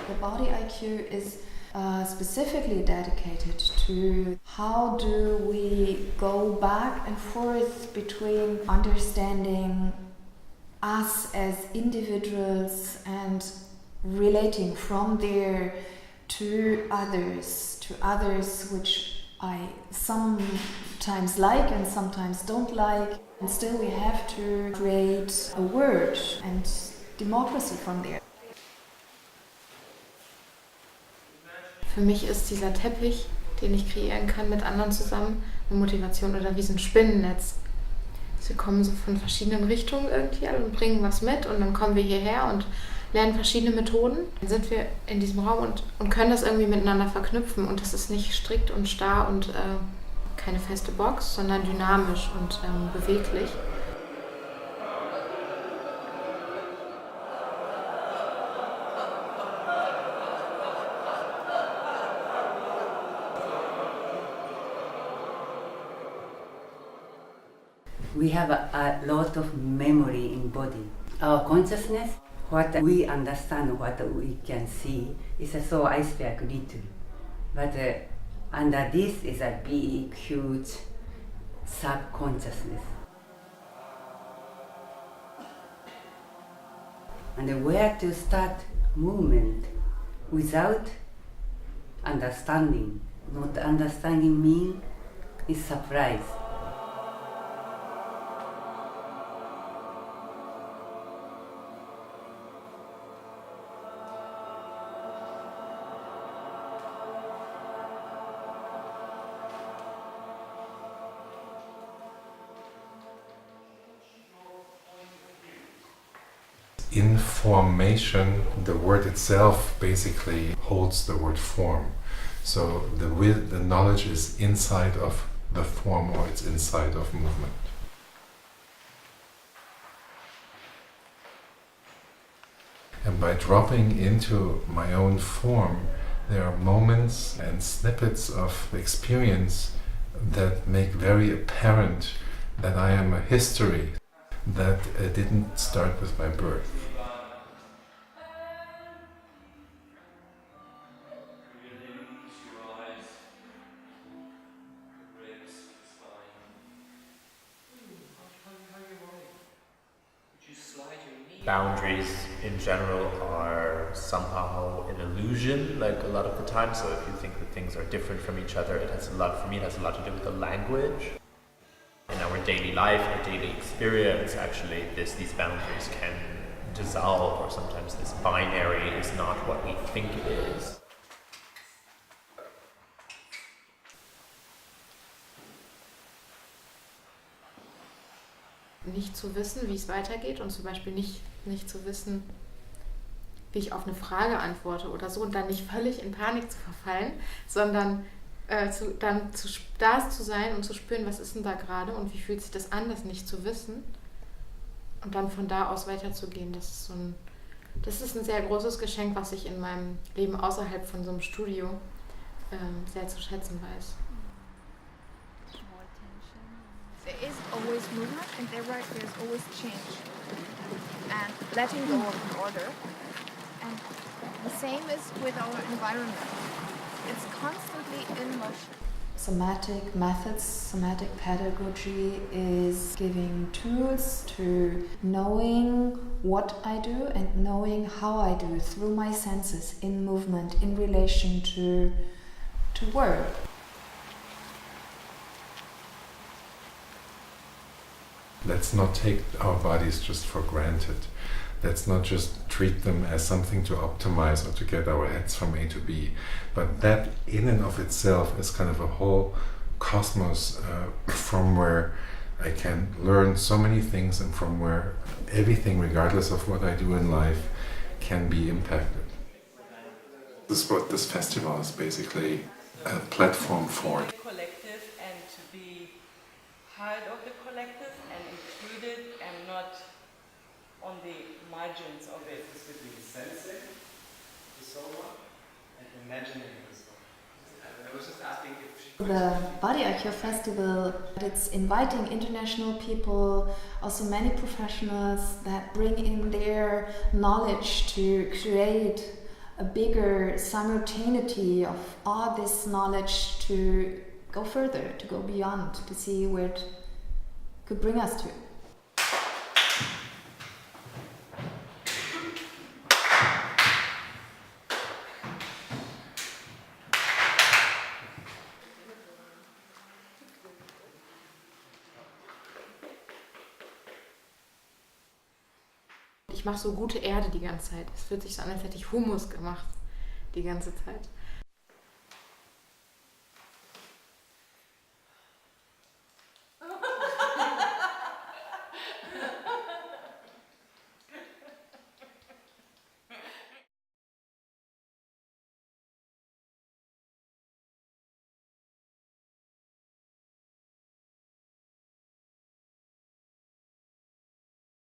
The body IQ is specifically dedicated to how do we go back and forth between understanding us as individuals and relating from there to others which I sometimes like and sometimes don't like. And still we have to create a word and democracy from there. Für mich ist dieser Teppich, den ich kreieren kann mit anderen zusammen, eine Motivation oder wie so ein Spinnennetz. Wir kommen so von verschiedenen Richtungen irgendwie und bringen was mit und dann kommen wir hierher und lernen verschiedene Methoden. Dann sind wir in diesem Raum und können das irgendwie miteinander verknüpfen und das ist nicht strikt und starr und keine feste Box, sondern dynamisch und beweglich. We have a lot of memory in body. Our consciousness, what we understand, what we can see, is a so iceberg little. But under this is a big, huge subconsciousness. And where to start movement without understanding. Not understanding means is surprise. Information, the word itself basically holds the word form. So the knowledge is inside of the form, or it's inside of movement. And by dropping into my own form, there are moments and snippets of experience that make very apparent that I am a history that didn't start with my birth. Boundaries in general are somehow an illusion, like a lot of the time. So if you think that things are different from each other, it has a lot to do with the language. In our daily life, our daily experience, actually these boundaries can dissolve, or sometimes this binary is not what we think it is. Nicht zu wissen, wie es weitergeht und zum Beispiel nicht zu wissen, wie ich auf eine Frage antworte oder so und dann nicht völlig in Panik zu verfallen, sondern da zu sein und zu spüren, was ist denn da gerade und wie fühlt sich das an, das nicht zu wissen und dann von da aus weiterzugehen. Das ist ein sehr großes Geschenk, was ich in meinem Leben außerhalb von so einem Studio sehr zu schätzen weiß. There is always movement, and there's always change and letting go of order. And the same is with our environment. It's constantly in motion. Somatic methods, somatic pedagogy is giving tools to knowing what I do and knowing how I do through my senses in movement in relation to work. Let's not take our bodies just for granted. Let's not just treat them as something to optimize or to get our heads from A to B. But that in and of itself is kind of a whole cosmos from where I can learn so many things and from where everything, regardless of what I do in life, can be impacted. This is what this festival is basically a platform for. Collective and to be part of the collective and included and not on the margins of it. It's between sensing the soma and imagining the soma. I was just asking if she could... The Body IQ Festival, it's inviting international people, also many professionals that bring in their knowledge to create a bigger simultaneity of all this knowledge to go further, to go beyond, to see where it could bring us to. Ich mache so gute Erde die ganze Zeit. Es fühlt sich so an, als hätte ich Humus gemacht die ganze Zeit.